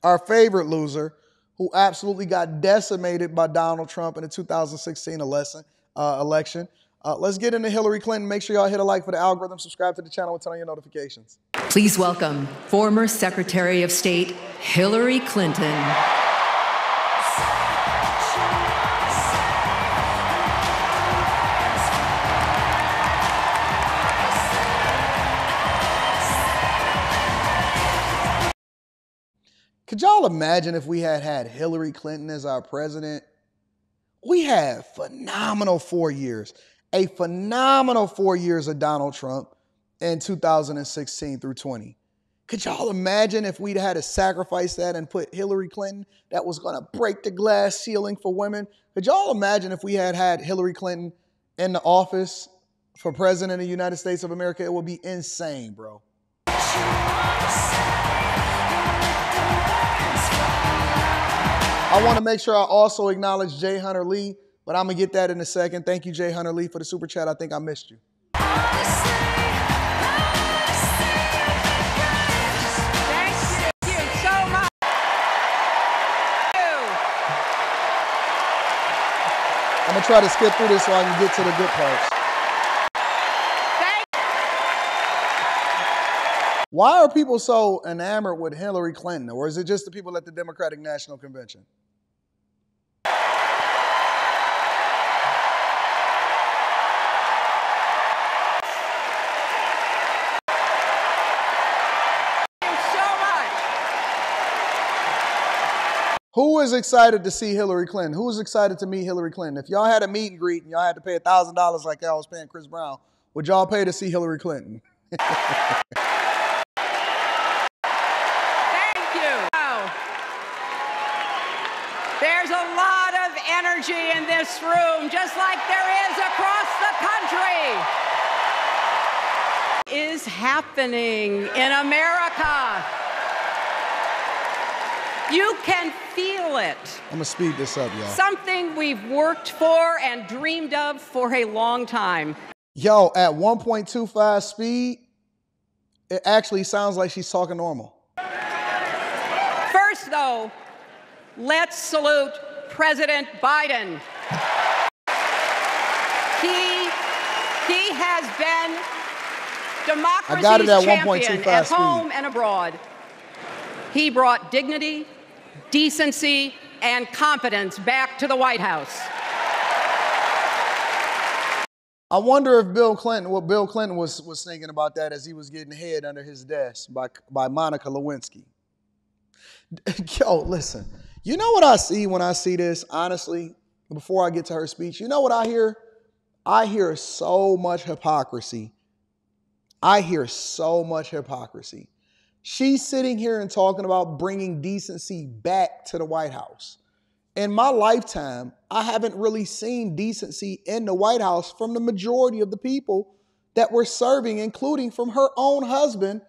our favorite loser, who absolutely got decimated by Donald Trump in the 2016 election. Let's get into Hillary Clinton. Make sure y'all hit a like for the algorithm, subscribe to the channel, and turn on your notifications. Please welcome former Secretary of State Hillary Clinton. Could y'all imagine if we had Hillary Clinton as our president? We had phenomenal 4 years, a phenomenal 4 years of Donald Trump in 2016 through 20. Could y'all imagine if we'd had to sacrifice that and put Hillary Clinton that was going to break the glass ceiling for women? Could y'all imagine if we had Hillary Clinton in the office for president of the United States of America? It would be insane, bro. I want to make sure I also acknowledge Jay Hunter Lee, but I'm going to get that in a second. Thank you, Jay Hunter Lee, for the super chat. I think I missed you. Thank you so much. I'm going to try to skip through this so I can get to the good parts. Why are people so enamored with Hillary Clinton? Or is it just the people at the Democratic National Convention? Who is excited to see Hillary Clinton? Who is excited to meet Hillary Clinton? If y'all had a meet and greet and y'all had to pay $1,000 like y'all was paying Chris Brown, would y'all pay to see Hillary Clinton? Thank you. Wow. There's a lot of energy in this room, just like there is across the country. What is happening in America? You can feel it. I'm going to speed this up, y'all. Something we've worked for and dreamed of for a long time. Yo, at 1.25 speed, it actually sounds like she's talking normal. First, though, let's salute President Biden. He has been democracy's champion at home and abroad. He brought dignity, decency, and competence back to the White House. I wonder if Bill Clinton was thinking about that as he was getting head under his desk by Monica Lewinsky. Yo, listen, you know what I see when I see this, honestly, before I get to her speech? You know what I hear? I hear so much hypocrisy. She's sitting here and talking about bringing decency back to the White House. In my lifetime, I haven't really seen decency in the White House from the majority of the people that were serving, including from her own husband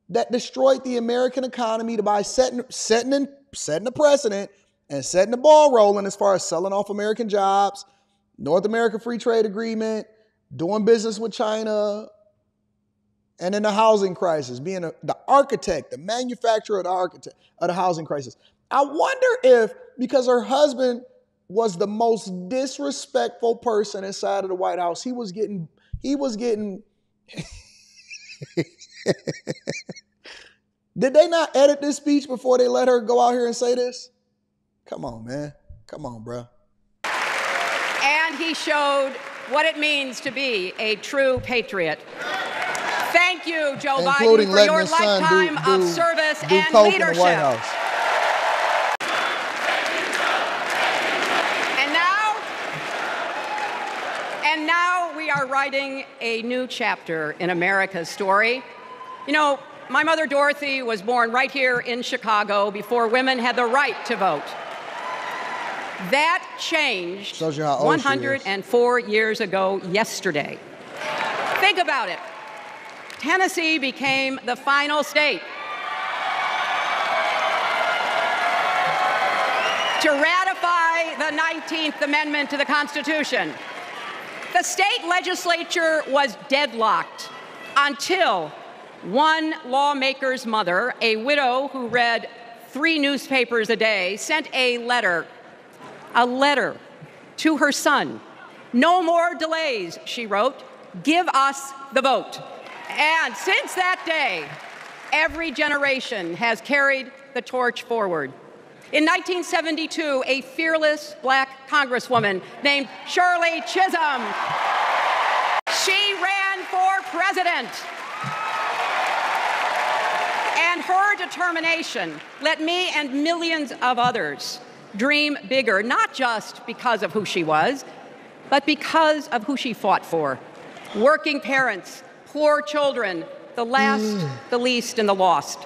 that destroyed the American economy by setting the precedent and setting the ball rolling as far as selling off American jobs, North American Free Trade Agreement, doing business with China, and in the housing crisis, being the architect, the manufacturer of the housing crisis. I wonder if, because her husband was the most disrespectful person inside of the White House, he was getting Did they not edit this speech before they let her go out here and say this? Come on, man. Come on, bro. And he showed what it means to be a true patriot. Thank you, Joe Biden, for your lifetime of service and leadership. And now we are writing a new chapter in America's story. You know, my mother Dorothy was born right here in Chicago before women had the right to vote. That changed 104 years ago yesterday. Think about it. Tennessee became the final state to ratify the 19th Amendment to the Constitution. The state legislature was deadlocked until one lawmaker's mother, a widow who read 3 newspapers a day, sent a letter to her son. "No more delays," she wrote. "Give us the vote." And since that day, every generation has carried the torch forward. In 1972, a fearless black congresswoman named Shirley Chisholm, she ran for president. And her determination let me and millions of others dream bigger, not just because of who she was, but because of who she fought for. Working parents, poor children, the last, the least, and the lost.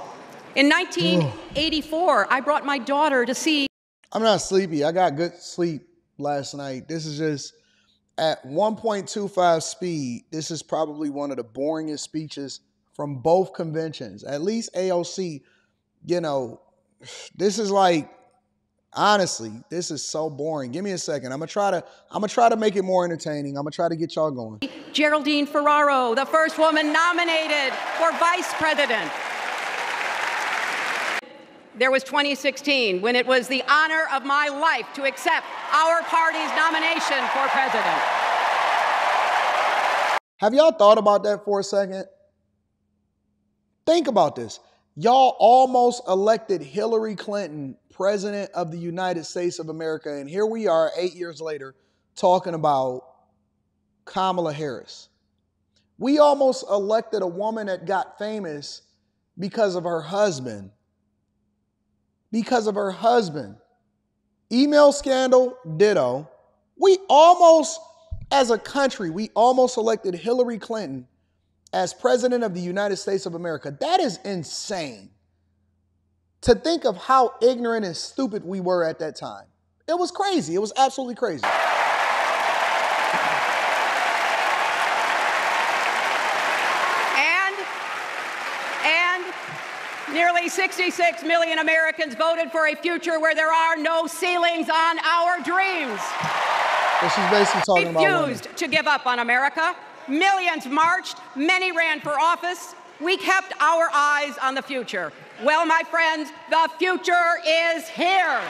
In 1984, I brought my daughter to see. I'm not sleepy. I got good sleep last night. This is just at 1.25 speed. This is probably one of the boringest speeches from both conventions. At least AOC, you know, this is like, honestly, this is so boring. Give me a second. I'm gonna try to make it more entertaining. I'm gonna try to get y'all going. Geraldine Ferraro, the first woman nominated for vice president. There was 2016, when it was the honor of my life to accept our party's nomination for president. Have y'all thought about that for a second? Think about this. Y'all almost elected Hillary Clinton president of the United States of America, and here we are 8 years later talking about Kamala Harris. We almost elected a woman that got famous because of her husband. Because of her husband. Email scandal, ditto. We almost, as a country, we almost elected Hillary Clinton as president of the United States of America. That is insane. To think of how ignorant and stupid we were at that time. It was crazy. It was absolutely crazy. And nearly 66 million Americans voted for a future where there are no ceilings on our dreams. So she's basically talking about women. Refused to give up on America. Millions marched. Many ran for office. We kept our eyes on the future. Well, my friends, the future is here.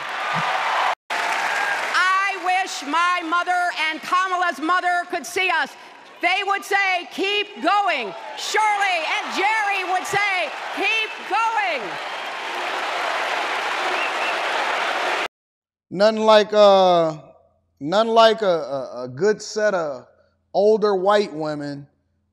I wish my mother and Kamala's mother could see us. They would say, "Keep going." Shirley and Jerry would say, "Keep going." None like a good set of older white women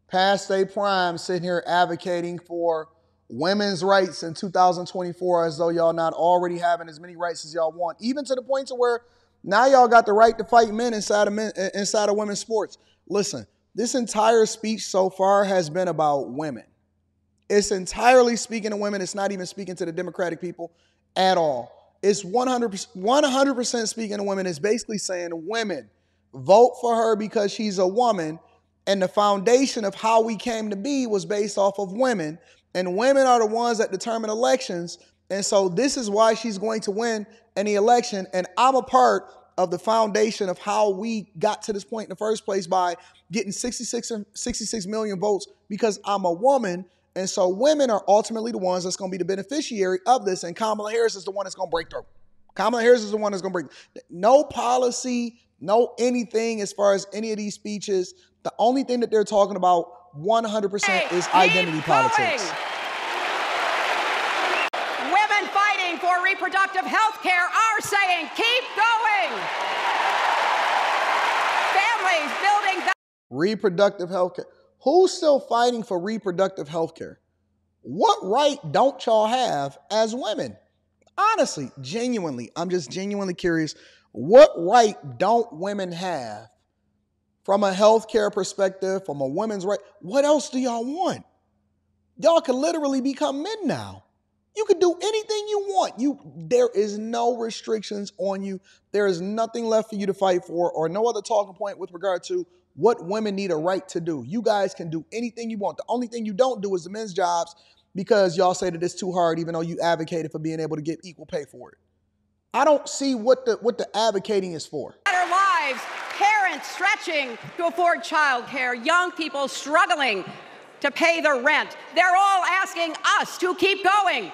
past their prime sitting here advocating for women's rights in 2024 as though y'all not already having as many rights as y'all want, even to the point to where now y'all got the right to fight men inside of women's sports. Listen, this entire speech so far has been about women. It's entirely speaking to women. It's not even speaking to the Democratic people at all. It's 100% speaking to women. It's basically saying, women, vote for her because she's a woman. And the foundation of how we came to be was based off of women. And women are the ones that determine elections. And so this is why she's going to win any election. And I'm a part of the foundation of how we got to this point in the first place by getting 66 million votes because I'm a woman. And so women are ultimately the ones that's going to be the beneficiary of this. And Kamala Harris is the one that's going to break through. Kamala Harris is the one that's going to break. No policy, no anything as far as any of these speeches. The only thing that they're talking about 100% is identity politics. Women fighting for reproductive health care are saying, keep going. Families building back. Reproductive health care. Who's still fighting for reproductive health care? What right don't y'all have as women? Honestly, genuinely, I'm just genuinely curious. What right don't women have from a healthcare perspective, from a women's right? What else do y'all want? Y'all can literally become men now. You can do anything you want. There is no restrictions on you. There is nothing left for you to fight for or no other talking point with regard to what women need a right to do. You guys can do anything you want. The only thing you don't do is the men's jobs because y'all say that it's too hard even though you advocated for being able to get equal pay for it. I don't see what the advocating is for. Better lives, parents stretching to afford childcare, young people struggling to pay their rent. They're all asking us to keep going.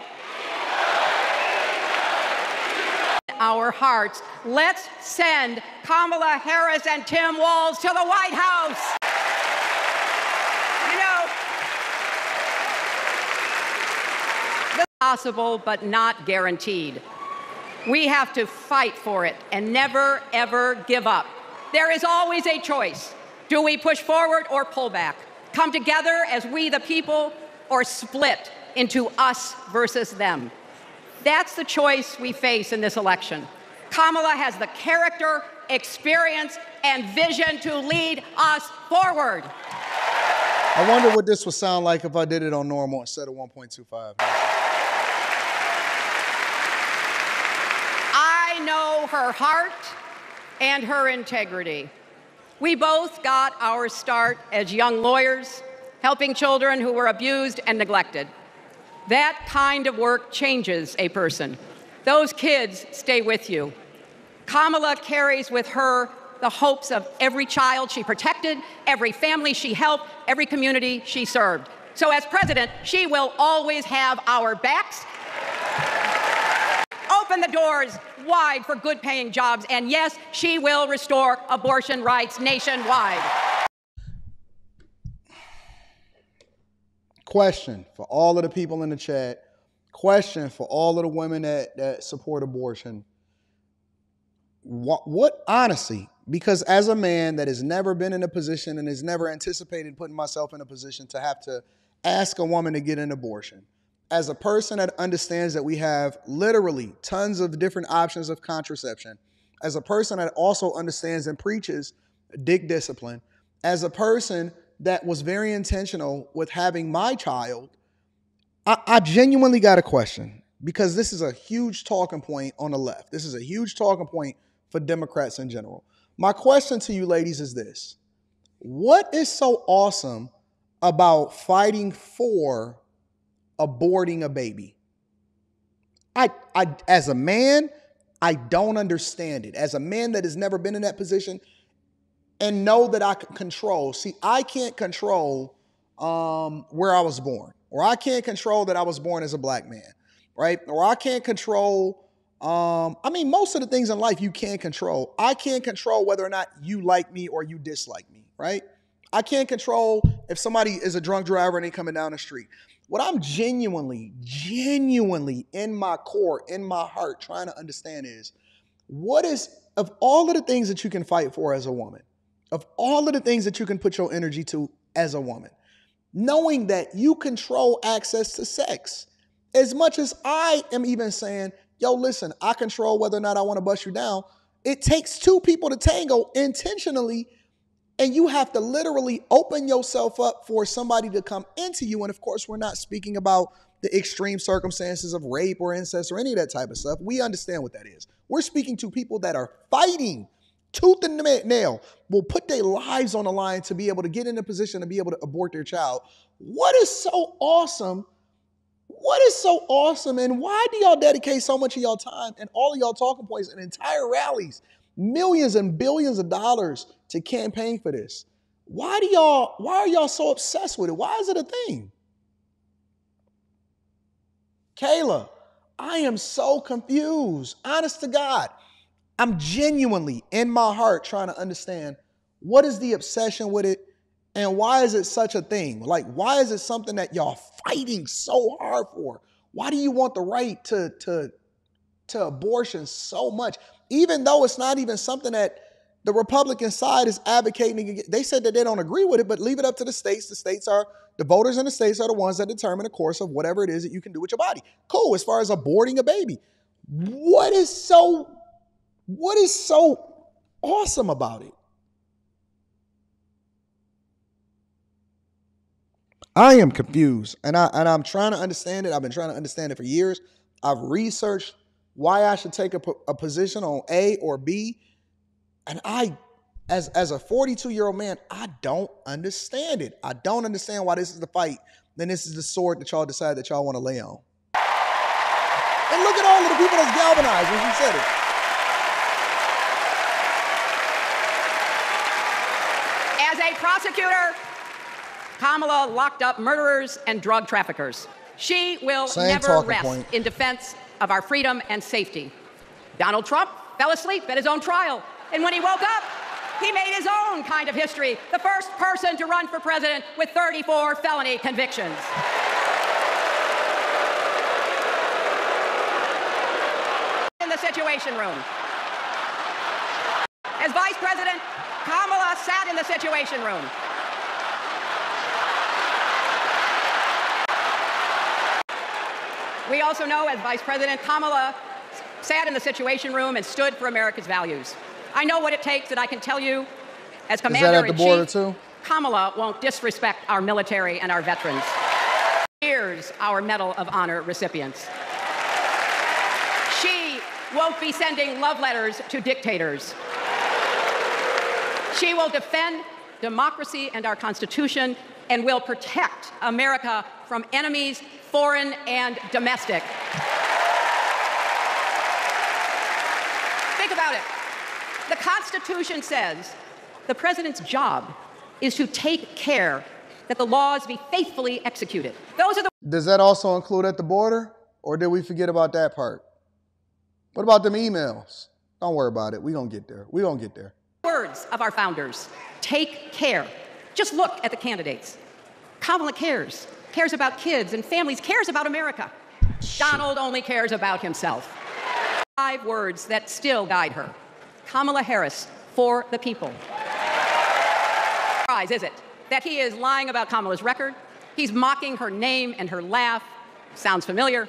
our hearts. Let's send Kamala Harris and Tim Walz to the White House. You know, this is possible, but not guaranteed. We have to fight for it and never, ever give up. There is always a choice. Do we push forward or pull back? Come together as we the people, or split into us versus them? That's the choice we face in this election. Kamala has the character, experience, and vision to lead us forward. I wonder what this would sound like if I did it on normal instead of 1.25. I know her heart and her integrity. We both got our start as young lawyers, helping children who were abused and neglected. That kind of work changes a person. Those kids stay with you. Kamala carries with her the hopes of every child she protected, every family she helped, every community she served. So as president, she will always have our backs. Open the doors wide for good-paying jobs, and yes, she will restore abortion rights nationwide. Question for all of the people in the chat. Question for all of the women that support abortion. What honestly, because as a man that has never been in a position and has never anticipated putting myself in a position to have to ask a woman to get an abortion, as a person that understands that we have literally tons of different options of contraception, as a person that also understands and preaches dick discipline, as a person that was very intentional with having my child, I genuinely got a question, because this is a huge talking point on the left. This is a huge talking point for Democrats in general. My question to you ladies is this: what is so awesome about fighting for aborting a baby? I as a man, I don't understand it. As a man that has never been in that position and know that I can control. See, I can't control where I was born, or I can't control that I was born as a black man, right? Or I can't control, most of the things in life you can't control. I can't control whether or not you like me or you dislike me, right? I can't control if somebody is a drunk driver and they coming down the street. What I'm genuinely in my core, in my heart, trying to understand is, what is, of all of the things that you can fight for as a woman, of all of the things that you can put your energy to as a woman, knowing that you control access to sex, as much as I am even saying, yo, listen, I control whether or not I want to bust you down. It takes two people to tango intentionally, and you have to literally open yourself up for somebody to come into you. And of course, we're not speaking about the extreme circumstances of rape or incest or any of that type of stuff. We understand what that is. We're speaking to people that are fighting tooth and nail, will put their lives on the line to be able to get in a position to be able to abort their child. What is so awesome? What is so awesome? And why do y'all dedicate so much of y'all time and all of y'all talking points and entire rallies, millions and billions of dollars to campaign for this? Why are y'all so obsessed with it? Why is it a thing? Kayla, I am so confused. Honest to God. I'm genuinely in my heart trying to understand, what is the obsession with it, and why is it such a thing? Like, why is it something that y'all fighting so hard for? Why do you want the right to abortion so much, even though it's not even something that the Republican side is advocating? They said that they don't agree with it, but leave it up to the states. The voters in the states are the ones that determine the course of whatever it is that you can do with your body. Cool, as far as aborting a baby. What is so awesome about it? I am confused, and I'm trying to understand it. I've been trying to understand it for years. I've researched why I should take a position on A or B, and as a 42-year-old man, I don't understand it. I don't understand why this is the fight. Then this is the sword that y'all decide that y'all want to lay on. And look at all of the people that's galvanized when she said it. As a prosecutor, Kamala locked up murderers and drug traffickers. She will never rest in defense of our freedom and safety. Donald Trump fell asleep at his own trial, and when he woke up, he made his own kind of history, the first person to run for president with 34 felony convictions. In the Situation Room. As Vice President, Kamala sat in the Situation Room. We also know, as Vice President, Kamala sat in the Situation Room and stood for America's values. I know what it takes, and I can tell you, as Commander-in-Chief, Kamala won't disrespect our military and our veterans. Here's our Medal of Honor recipients. She won't be sending love letters to dictators. She will defend democracy and our Constitution and will protect America from enemies, foreign and domestic. Think about it. The Constitution says the president's job is to take care that the laws be faithfully executed. Those are the— Does that also include at the border? Or did we forget about that part? What about them emails? Don't worry about it. We're going to get there. We're going to get there. Words of our founders. Take care. Just look at the candidates. Kamala cares about kids and families, cares about America. Donald only cares about himself. 5 words that still guide her. Kamala Harris, for the people. Surprise, is it, that he is lying about Kamala's record? He's mocking her name and her laugh. Sounds familiar.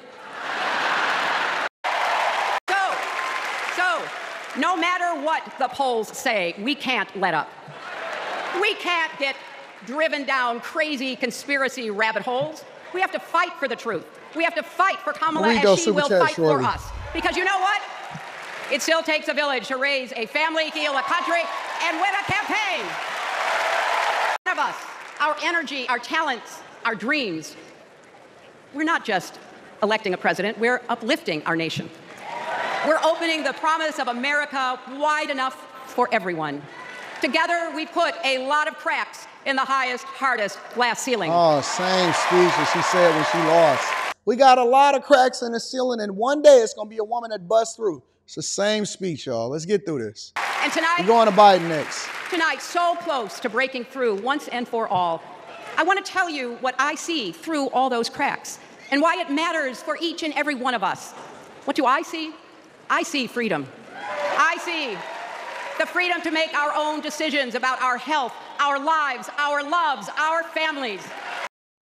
So, no matter what the polls say, we can't let up. We can't get driven down crazy conspiracy rabbit holes. We have to fight for the truth. We have to fight for Kamala as she will fight for us. Because you know what? It still takes a village to raise a family, heal a country, and win a campaign. None of us, our energy, our talents, our dreams, we're not just electing a president, we're uplifting our nation. We're opening the promise of America wide enough for everyone. Together, we put a lot of cracks in the highest, hardest glass ceiling. Oh, same speech that she said when she lost. We got a lot of cracks in the ceiling, and one day it's going to be a woman that busts through. It's the same speech, y'all. Let's get through this. And tonight, we're going to Biden next. Tonight, so close to breaking through once and for all, I want to tell you what I see through all those cracks and why it matters for each and every one of us. What do I see? I see freedom. I see the freedom to make our own decisions about our health, our lives, our loves, our families.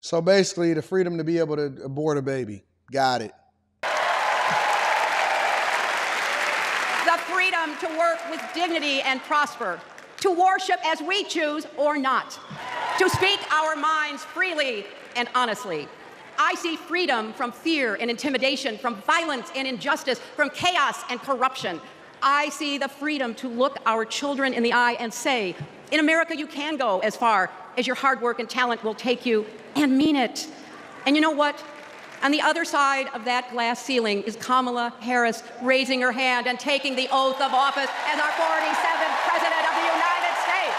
So basically, the freedom to be able to abort a baby. Got it. The freedom to work with dignity and prosper, to worship as we choose or not, to speak our minds freely and honestly. I see freedom from fear and intimidation, from violence and injustice, from chaos and corruption. I see the freedom to look our children in the eye and say, in America, you can go as far as your hard work and talent will take you, and mean it. And you know what? On the other side of that glass ceiling is Kamala Harris raising her hand and taking the oath of office as our 47th President of the United States.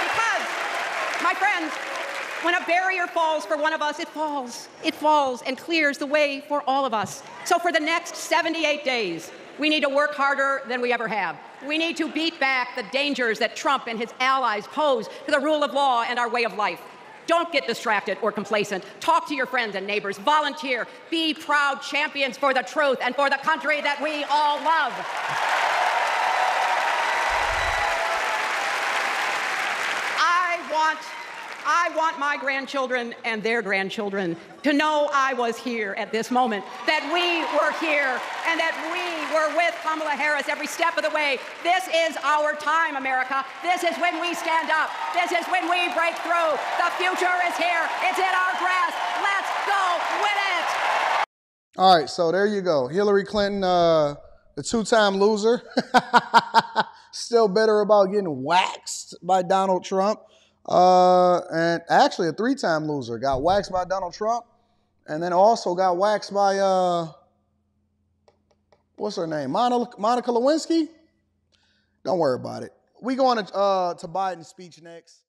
Because, my friends, when a barrier falls for one of us, it falls and clears the way for all of us. So for the next 78 days, we need to work harder than we ever have. We need to beat back the dangers that Trump and his allies pose to the rule of law and our way of life. Don't get distracted or complacent. Talk to your friends and neighbors. Volunteer. Be proud champions for the truth and for the country that we all love. I want my grandchildren and their grandchildren to know I was here at this moment, that we were here, and that we were with Kamala Harris every step of the way. This is our time, America. This is when we stand up. This is when we break through. The future is here. It's in our grasp. Let's go win it. All right, so there you go. Hillary Clinton, the 2-time loser, still bitter about getting waxed by Donald Trump. And actually a 3-time loser, got waxed by Donald Trump, and then also got waxed by, what's her name? Monica Lewinsky? Don't worry about it. We going to Biden's speech next.